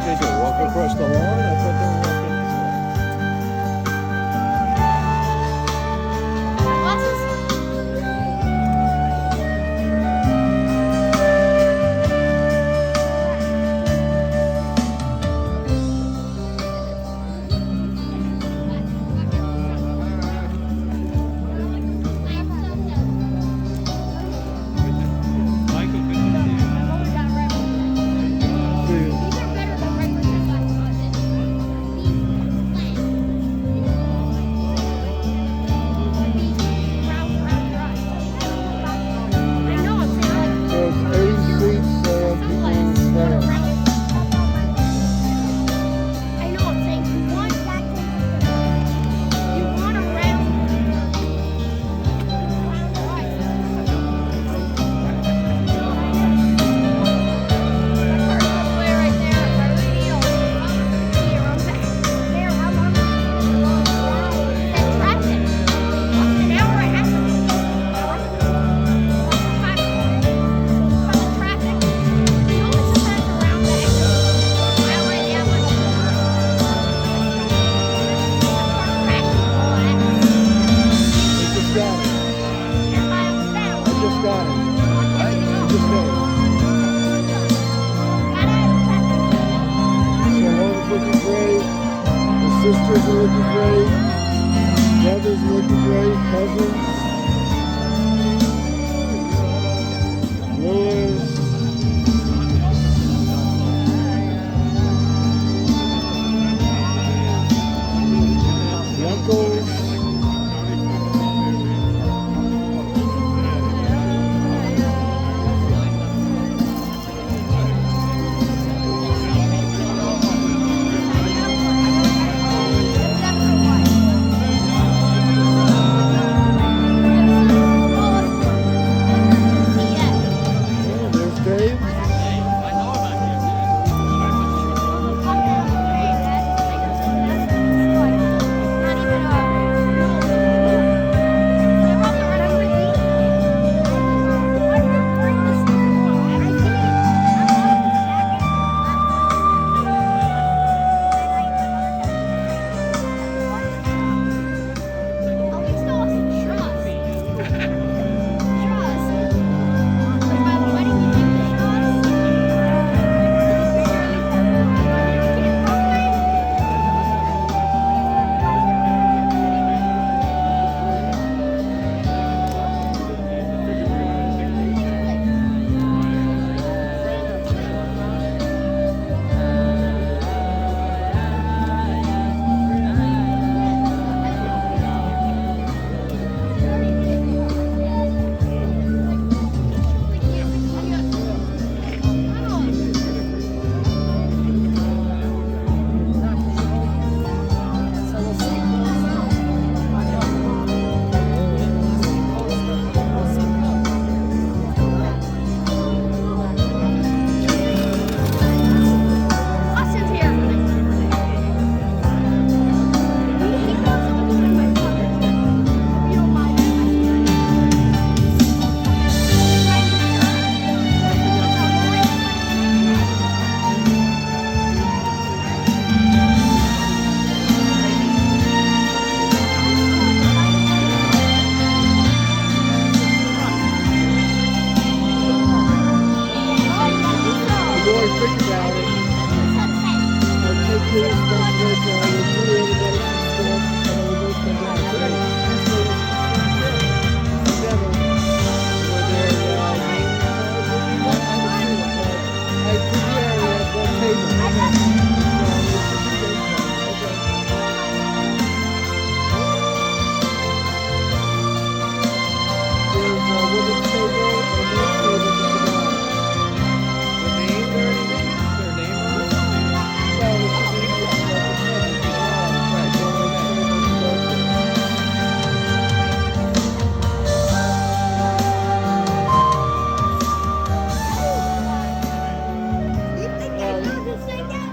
they do? Walk across the lawn? I thought they were walking this way. Sisters are looking great. Brothers are looking great. Cousins. Lewis. The uncles.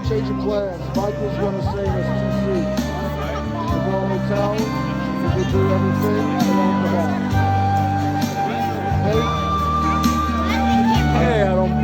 Change of plans. Michael's going to save us 2 seats. We'll go to the hotel. We'll do everything and then come back. Hey? Hey, I don't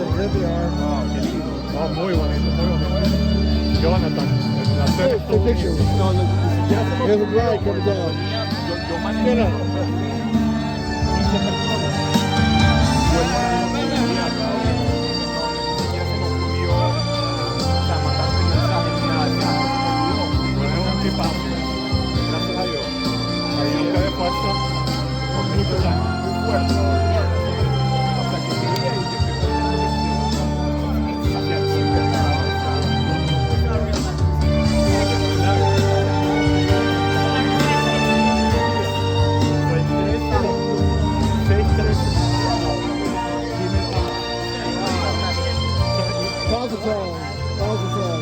bien, here they are. Wow, qué lindo. No, muy bonito, muy bonito. Jonathan, el placer Hey, es todo the picture. mío. No, ni siquiera se me Here's the ocurrió, bride coming porque down. yo manejé como 15 personas. Yo el inmediato, no, ni siquiera se me ocurrió, o sea, mandarte mensaje ni nada, ya se me olvidó. Fue un tipazo, gracias a Dios. Ahí nunca de fuerza, por muchos años, muy fuerte. Hasta que llegué ahí, que estoy Positron. Positron.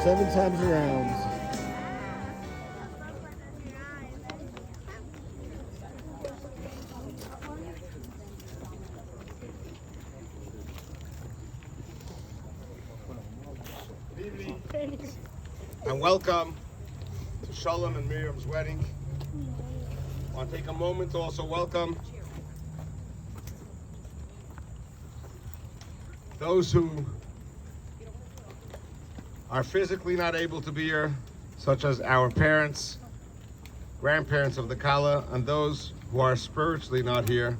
Seven times around. Good evening and welcome to Sholom and Miriam's wedding. I want to take a moment to also welcome those who are physically not able to be here, such as our parents, grandparents of the Kala, and those who are spiritually not here.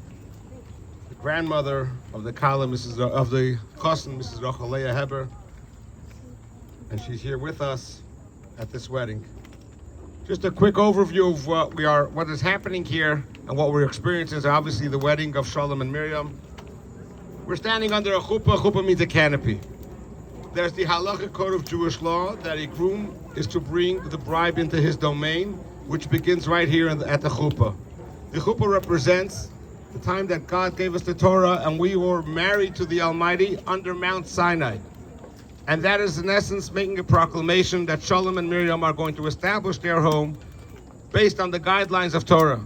The grandmother of the Kala, of the Chassan, Mrs. Rochalea Heber, and she's here with us at this wedding. Just a quick overview of what is happening here and what we're experiencing is obviously the wedding of Sholom and Miriam. We're standing under a chuppah. Chuppah means a canopy. There's the halachic code of Jewish law that a groom is to bring the bride into his domain, which begins right here at the chuppah. The chuppah represents the time that God gave us the Torah and we were married to the Almighty under Mount Sinai. And that is in essence making a proclamation that Sholom and Miriam are going to establish their home based on the guidelines of Torah.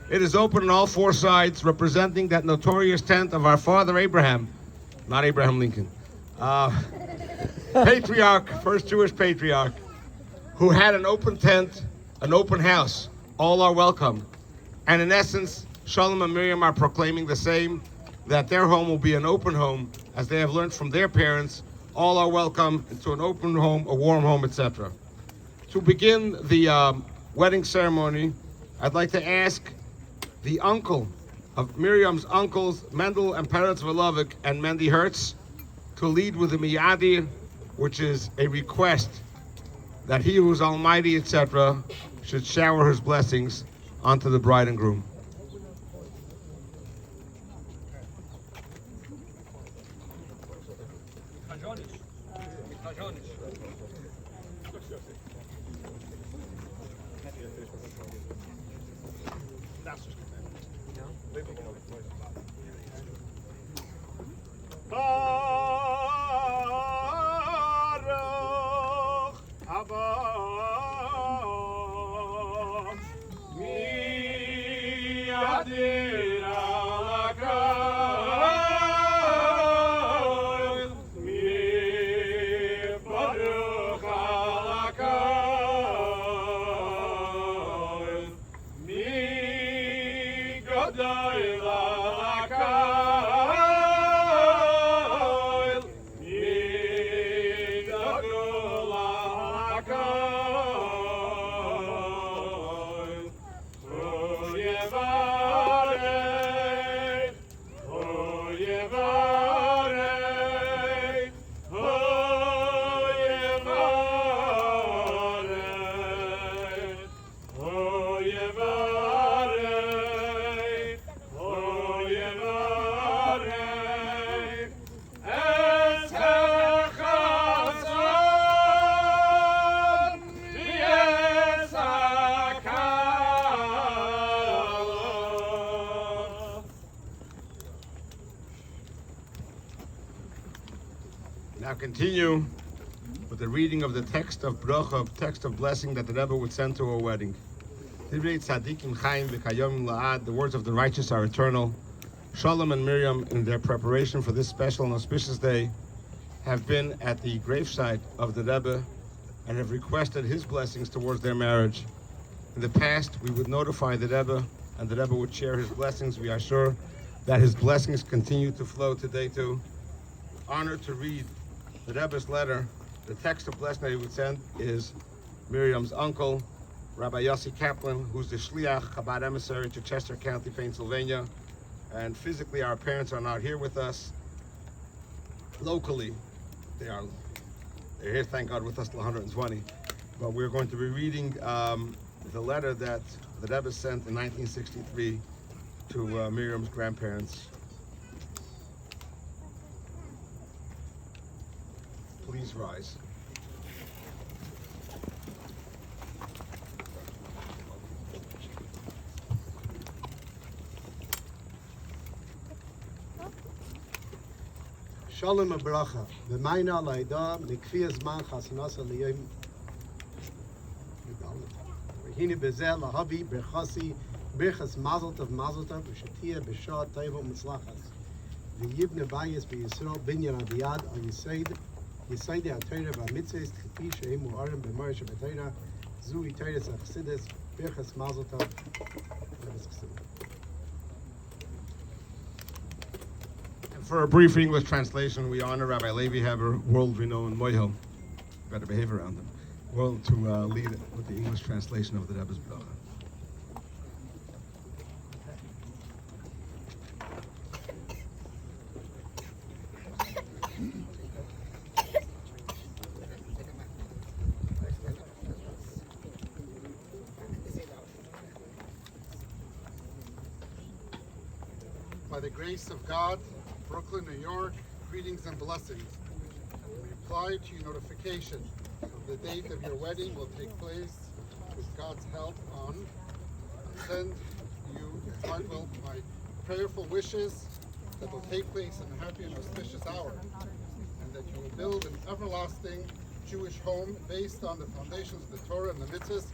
It is open on all four sides, representing that notorious tent of our father Abraham, not Abraham Lincoln, patriarch, first Jewish patriarch, who had an open tent, an open house. All are welcome. And in essence, Sholom and Miriam are proclaiming the same, that their home will be an open home, as they have learned from their parents. All are welcome to an open home, a warm home, etc. To begin the wedding ceremony, I'd like to ask the uncle of Miriam's uncles, Mendel and Peretz Velovik and Mendy Hertz, to lead with the miyadir, which is a request that he who is almighty, etc., should shower his blessings onto the bride and groom. Now continue with the reading of the text of bracha, text of blessing that the Rebbe would send to a wedding. The words of the righteous are eternal. Sholom and Miriam, in their preparation for this special and auspicious day, have been at the gravesite of the Rebbe and have requested his blessings towards their marriage. In the past, we would notify the Rebbe, and the Rebbe would share his blessings. We are sure that his blessings continue to flow today too. Honored to read the Rebbe's letter. The text of blessing that he would send is Miriam's uncle, Rabbi Yossi Kaplan, who's the Shliach Chabad emissary to Chester County, Pennsylvania. And physically, our parents are not here with us. Locally, they are they're here, thank God, with us till 120. But we're going to be reading the letter that the Rebbe sent in 1963 to Miriam's grandparents. Please rise. Sholom bracha. V'mayna laida mikfi zman chasanasa liyim. V'hine bezel lahavi berchasi berchas mazel tov v'shatia b'shah teva u'mitzlachas. V'yibne bayis b'Yisrael binyan adiyad al yisaid yisaidi ha'torah v'amitzvos k'fi she'im u'arim b'mor she'b'torah zui torah zachsidus berchas mazel tov. For a brief English translation, we honor Rabbi Levi Heber, world-renowned Moihel. Better behave around him. Well, to lead with the English translation of the Rebbe's bracha. By the grace of God, Brooklyn, New York, greetings and blessings. We reply to your notification of the date of your wedding will take place with God's help on. Send you, heartfelt, my prayerful wishes that will take place in a happy and auspicious hour, and that you will build an everlasting Jewish home based on the foundations of the Torah and the mitzvahs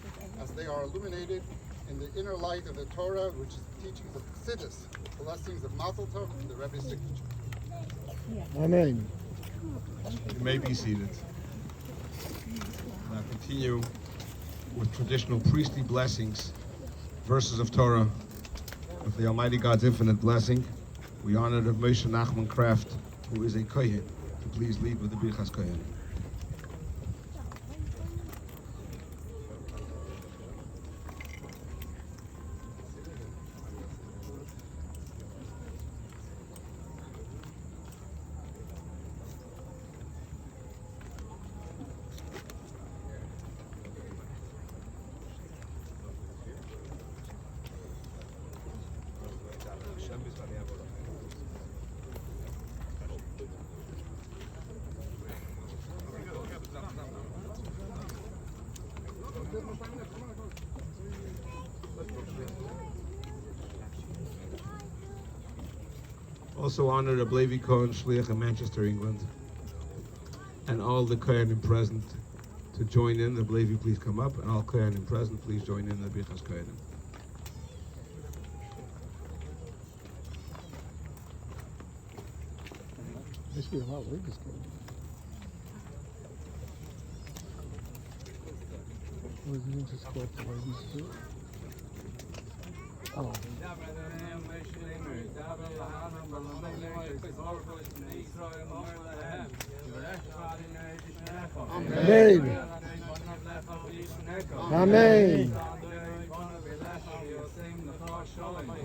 as they are illuminated in the inner light of the Torah, which is the teachings of Chassidus, the blessings of Mazel Tov and the Rebbe's signature. Amen. You may be seated. Now continue with traditional priestly blessings, verses of Torah. With the Almighty God's infinite blessing, we honor the Moshe Nachman Kraft, who is a Kohen, to please lead with the Birchas Kohen. Also honor the Levi Cohen Shliach in Manchester, England, and all the Kohanim present to join in. The Levi, please come up, and all Kohanim present, please join in the Birchas Kohanim. Must be a lot of ladies going. Was it just what the ladies do? Oh. Amen. Amen.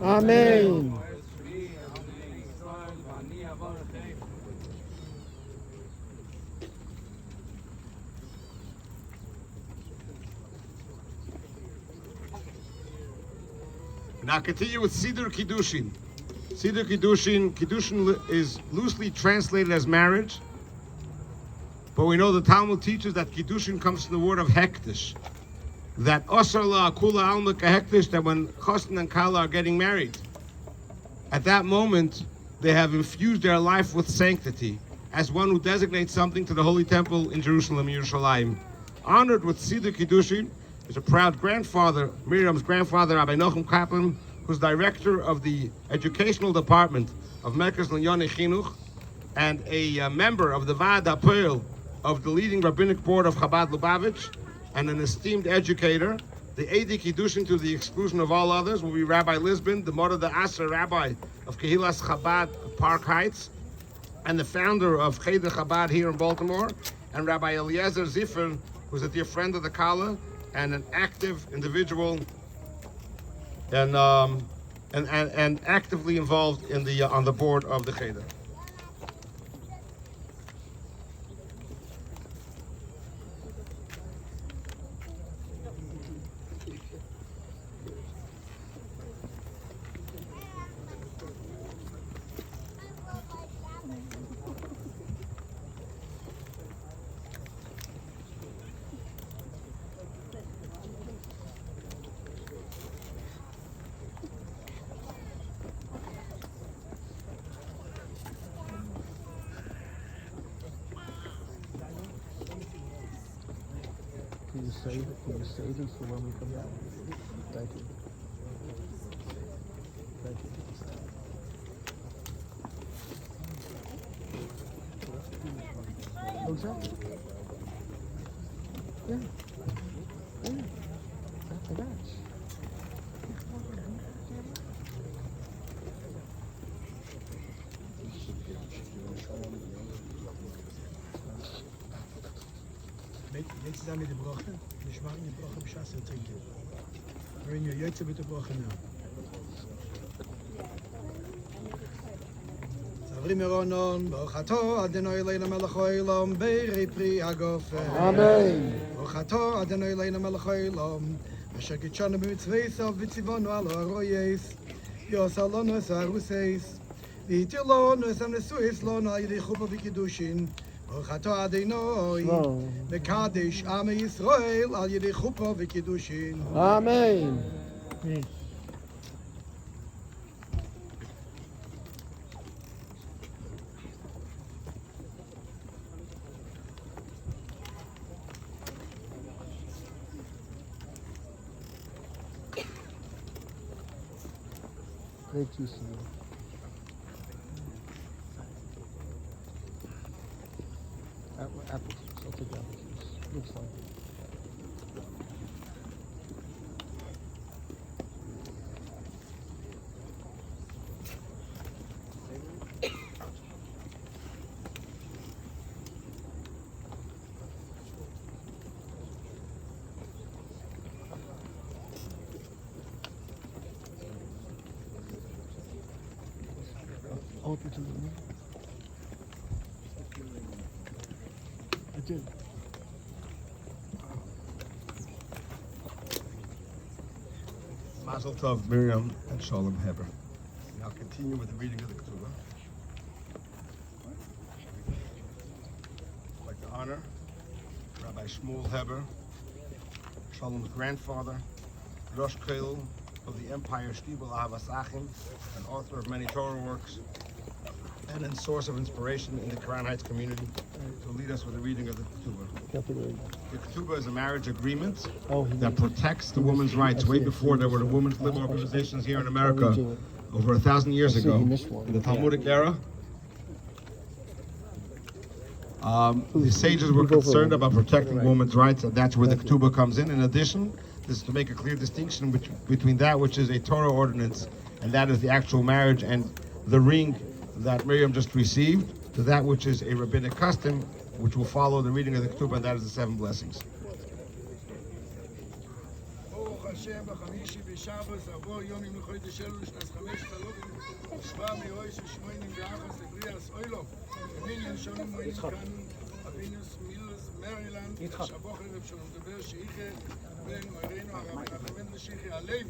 Amen. Now continue with Siddur Kiddushin. Siddur Kiddushin, Kiddushin is loosely translated as marriage, but we know the Talmud teaches that Kiddushin comes from the word of hektish, that osar la akula alma kahektish, that when chosn and kala are getting married, at that moment they have infused their life with sanctity, as one who designates something to the Holy Temple in Jerusalem, Yerushalayim. Honored with Siddur Kiddushin is a proud grandfather, Miriam's grandfather, Rabbi Nochem Kaplan, who's director of the educational department of Merkaz Linyonei Chinuch, and a member of the Vaad HaPoel of the leading rabbinic board of Chabad Lubavitch, and an esteemed educator. The Eidi Kiddushin, to the exclusion of all others, will be Rabbi Lisbon, the Mora de Aser Rabbi of Kehilas Chabad Park Heights, and the founder of Cheder Chabad here in Baltimore, and Rabbi Eliezer Ziffer, who's a dear friend of the Kala, and an active individual, and actively involved in the on the board of the Cheder. Can you save it? Can you save it for when we come back? Thank you. Thank you. Oh, exactly. Yeah. Yeah. After that. Jetzt sind wir die Broche. Wir schwachen die Broche beschassen und trinken. Bring your jetzt bitte Broche now. Zavrim Ronon, Bochato, Adonai Leina Melech Olam, Beirei Pri Hagofen. Amen. Bochato, Adonai Leina Melech Olam, Asher Kitshanu b'mitzveisav v'tzivonu alo haroyes, Yosalonu es haruseis, V'yitilonu es hanesuis lonu al yedei chuppah v'kiddushin, Bochato Adonai, Slow. Mekadesh Am Yisrael al yedei chuppah v'kiddushin. Amen. Great to see you. Apple juice. I'll take apple juice. Looks like it. Open to the room. I did. Mazel Tov, Miriam and Sholom Heber. Now continue with the reading of the Ketubah. I'd like to honor Rabbi Shmuel Heber, Sholom's grandfather, Rosh Kollel of the Empire Shtibel Ahavas Achim, and author of many Torah works, and a source of inspiration in the Quran Heights community, to lead us with the reading of the Ketubah. The Ketubah is a marriage agreement that protects the woman's rights way before there were the women's liberal organizations here in America over 1,000 years ago, in the Talmudic era. The sages were concerned about protecting women's rights, and that's where the Ketubah comes in. In addition, this is to make a clear distinction between that which is a Torah ordinance, and that is the actual marriage and the ring that Miriam just received, to that which is a rabbinic custom, which will follow the reading of the Ketubah, and that is the 7 blessings. Hashem בחמישי בשבוס עבור יומים לחודש אלול שנת 5,781 לבריאס אוילום במיליון שונים מועילים כאן אבינוס מילוס מרילנד שבוכר רב שלום דבר שיחי בן מוירנו הרב מנחם לשיחי הלוי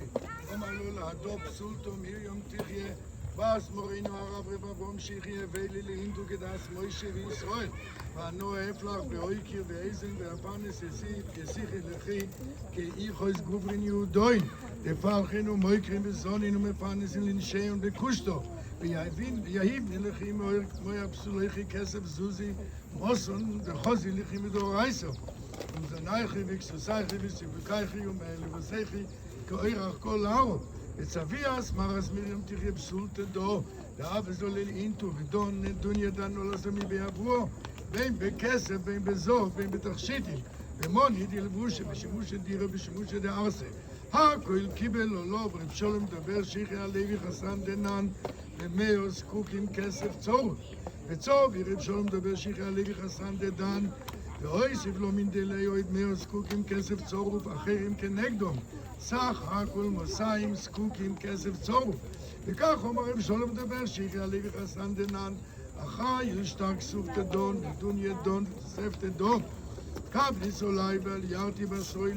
אומר לו להדו פסולתו מרים תחיה was Moreno Arab Rebabom Shichie Veli Hindu Gedas Moishe Israel. Vano Eflach Beoikir Veisen Veapanes Esif Gesich Lechi Ke Ichos Gubrin Yudoin. De Falchenu Moikrim Besonin Mepanes in Linshe und Bekusto. Yahib Lechi Moya Psulechi Kesef Zuzi Moson de Chosi Lechi Midoraiso. Unser Neiche Vixusaichi Visibukaichi Levasechi Koirach Kol Laro. It's Avias, Maras Miriam Tirib Sulte Do, the Avizolil into Vidon, Dunya Dan Olasami Beabuo, Ben Bekese, Ben Bezo, Ben Betachshiti, the Moni, the Lebush, Bishimush, Dira, Bishimush, the Arse. Hakoil Kibel, Olob, Reb Sholom, the Ber Shikhi Alevi Hassan Denan, the Meos, Kukim Kesef Tzor. The Tzor, Reb Sholom, the Ber Shikhi Alevi Hassan Denan, the Oisiv Lomin Deleoid, Meos, Kukim Kesef Tzor, Acherim Kenegdom. סך הכל מוסאים זקוקים כסף צורף. וכך אומר רב שלום דבר שיחי הלוי חסן דנן, אחי ישתק סוף תדון, ודון ידון ותוסף תדון. קבליס אולי ועליירתי בסוי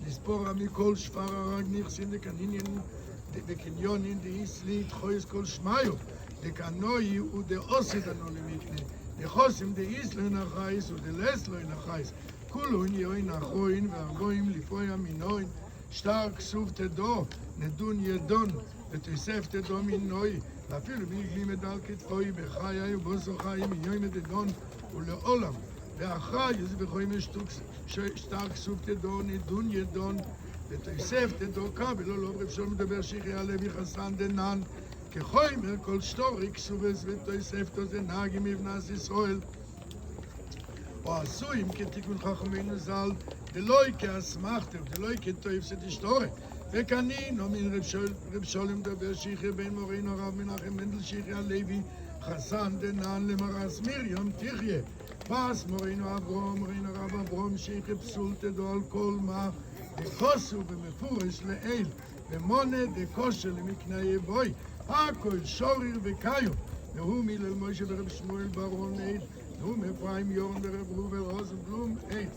לספורה מכל שפר הרג נכסים דקנינים וקניונים דאיסלי תחויס כל שמיו. דקנוי ודאוסת אנונימיקנה. דחוסים דאיסלי נחייס ודלסלוי נחייס. כולון יוין אחוין וארגוין לפויה מינוין. Stark suchte do, ne dun yedon, ותוספת דו מינוי, ואפילו בגלי מדלקת פוי בחיה ובוסו חיים מיום דדון ולעולם, ואחרייס בכוים שטארק סופט דון דון ידון ותוסף דוקה ולא לא רב שלום מדבר שיחי הלוי חסן דנן כחוימר כל שטוריק סובס ותוסף זה נהגי מבנס ישראל או עשויים כתיקון חכמינו ז"ל דלוי כאסמכתר דלוי כתויף שתשתורי וכנין מן רב שלום מדבר שיחי בן מורינו הרב מנחם מנדל שיחי הלוי חסן דנן למרס מרים תחיה פס מורינו אברום מורינו רב אברום שיחי פסול תדו על כל מה דקוסו במפורש לאל ומונה דקושר למקנאי בוי הכל שוריר וקיו והוא מילל מוישה ורב שמואל ברון עד והוא מאפרים יורן ורב רובל רוזנבלום עד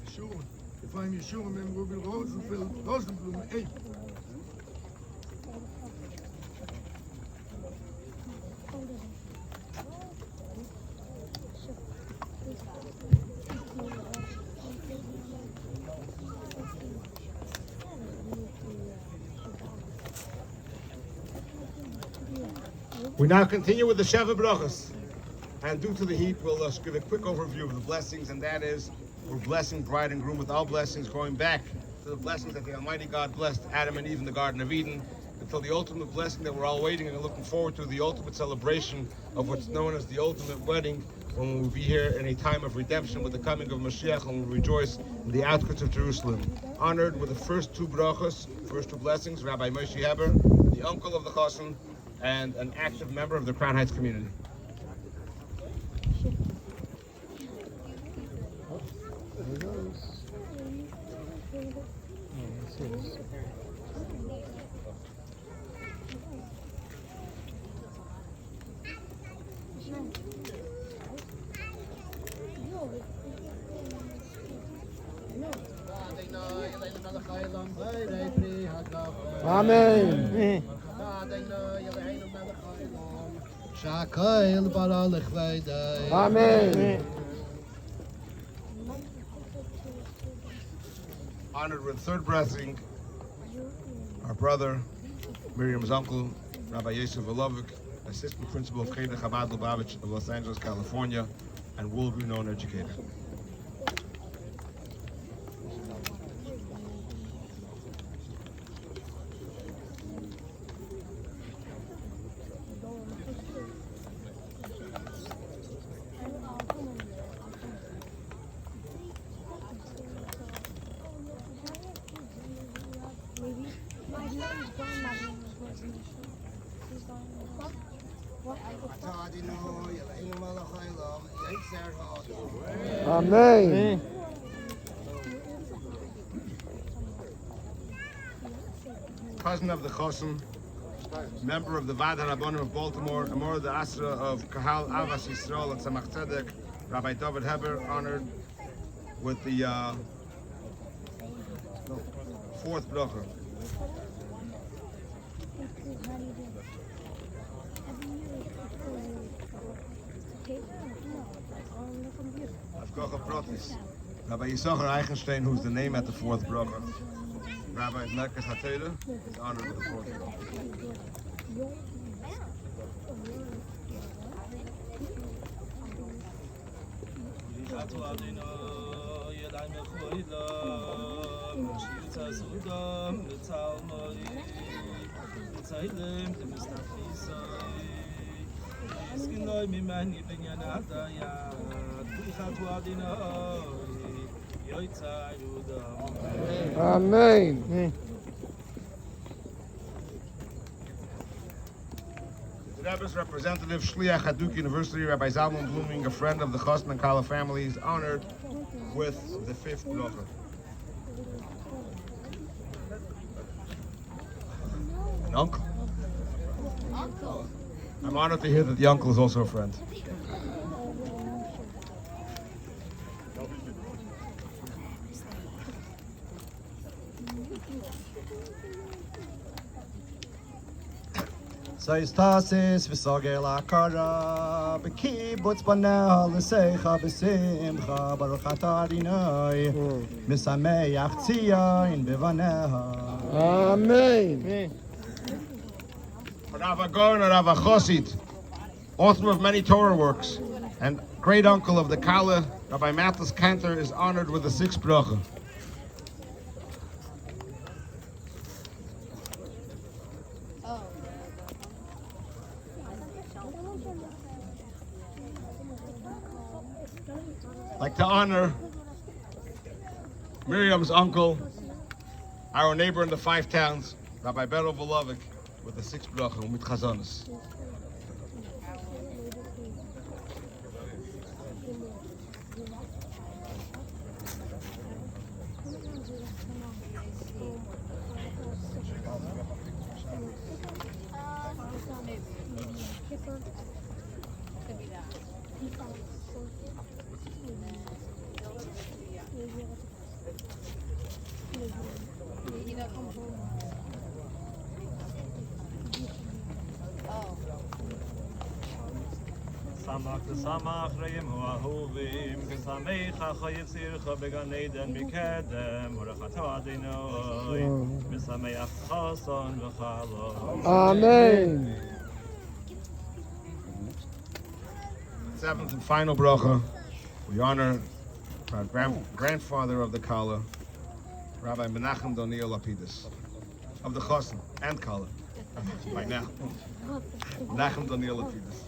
ישורון אפרים ישורון מהם רובל רוזנבלום עד We now continue with the Sheva Brachos. And due to the heat, we'll give a quick overview of the blessings, and that is, we're blessing bride and groom with all blessings, going back to the blessings that the Almighty God blessed Adam and Eve in the Garden of Eden, until the ultimate blessing that we're all waiting and looking forward to, the ultimate celebration of what's known as the ultimate wedding, when we'll be here in a time of redemption with the coming of Mashiach, and we'll rejoice in the outskirts of Jerusalem. Honored with the first two brachos, first two blessings, Rabbi Moshe Heber, the uncle of the Chassan, and an active member of the Crown Heights community. There it goes. Amen. Amen. Honored with third blessing, our brother, Miriam's uncle, Rabbi Yosef Volovik, assistant principal of Cheder Chabad Lubavitch of Los Angeles, California, and world-renowned educator. Amen. Cousin of the Chosn, member of the Vad HaRabbonim of Baltimore, Amor of the Asra of Kahal Avas Yisrael and Tzemach Tzedek, Rabbi David Heber, honored with the fourth bracha. Avkocha Protis, Rabbi Yisachar Eichenstein, who's the name at the fourth bracha. Rabbi Merkez HaTorah is honored with the fourth bracha. Amen. The Rebbe's representative, Shliach Haduk University, Rabbi Zalman Blooming, a friend of the Chosn and Kala family, is honored with the fifth bracha. An uncle. I'm honored to hear that the uncle is also a friend. Saystasis v'sogel akara b'kibbutz banel l'seicha b'simcha baruch atah Adonai misameach tzion b'vaneha. Amen. Rav Agon, Rav Chosid, author of many Torah works, and great uncle of the Kala, Rabbi Mathis Cantor, is honored with the sixth bracha. I'd like to honor Miriam's uncle, our neighbor in the Five Towns, Rabbi Beryl Volovik, with the sixth bracha, Umit Chazonis. Samach the Samach Reim Hu Ahuvim Kesamecha Chayitzircha Began Eden Bikedem Urachato Adinoi Mesameach Chason V'Chalom. Amen. Seventh and final bracha, we honor our grandfather of the Kala, Rabbi Menachem Doniel Lapidus, of the Chosin and Kala, by now. Menachem Doniel Lapidus.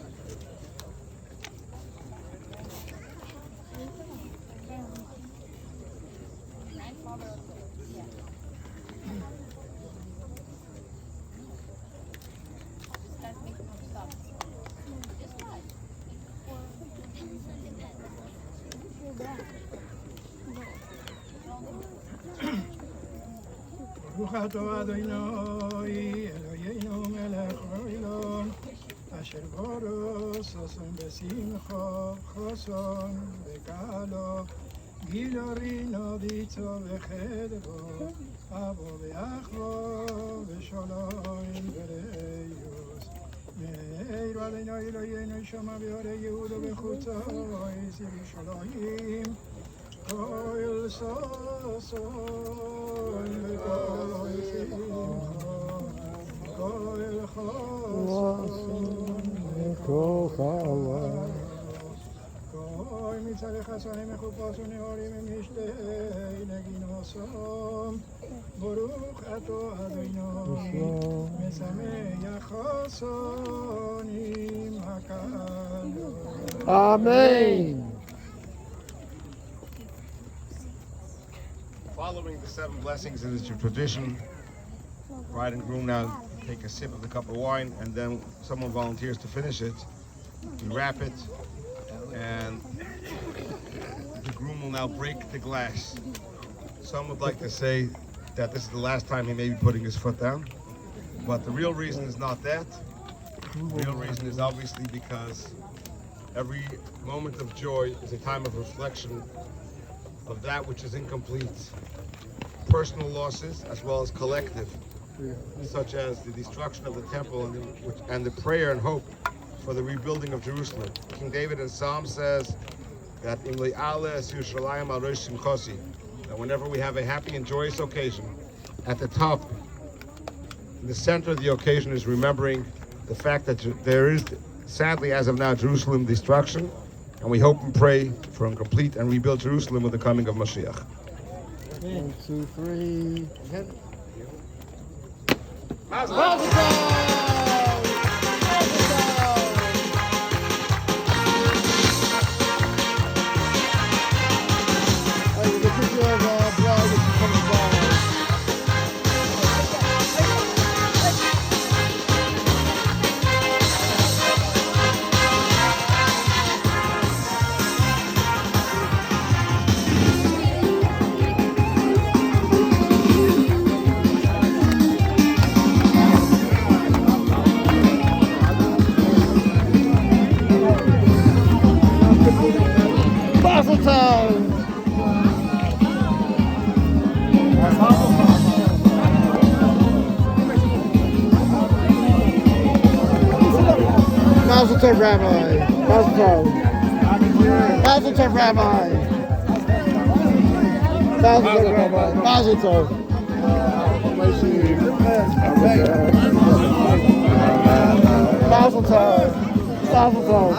ברוך אתה אדוני אלוהינו מלך העולם אשר ברוס ששון בשמחה חסון וקהלו גילורינו דיצו וחדבו אבו ואחו ושלום וריוס מאיר עלינו אלוהינו שמע ביורי יהודו בחוצו איזי שלוהים כל ששון וכל שמחה כל חסון כל מצרי חסונים מחופש ונאורים משתי נגינוסום ברוך אתה אדוני משמח חסונים הקדוש. Amen. Following the seven blessings, it is your tradition. Bride and groom now take a sip of the cup of wine, and then someone volunteers to finish it. We wrap it, and the groom will now break the glass. Some would like to say that this is the last time he may be putting his foot down, but the real reason is not that. The real reason is obviously because every moment of joy is a time of reflection of that which is incomplete. Personal losses as well as collective, such as the destruction of the temple and the prayer and hope for the rebuilding of Jerusalem. King David in Psalm says that that whenever we have a happy and joyous occasion, at the top, in the center of the occasion is remembering the fact that there is, sadly as of now, Jerusalem destruction, and we hope and pray for a complete and rebuilt Jerusalem with the coming of Mashiach. 1, 2, 3. Mazel tov! Hey, the picture of bride is coming down. Mazel tov! Mazel tov, Rabbi. Mazel tov. Mazel tov, Rabbi. Mazel tov, Rabbi. Mazel tov. Mazel tov. Mazel tov.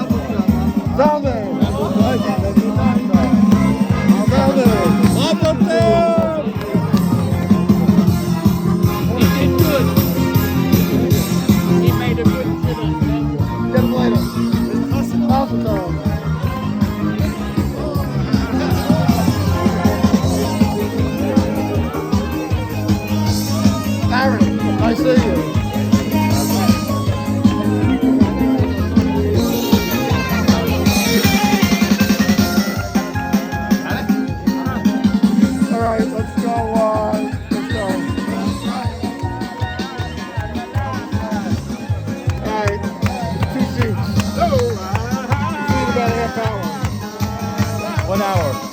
Down there. I see you. All right, let's go. Let's go. All right, 2 seats. See you in about a half hour. 1 hour.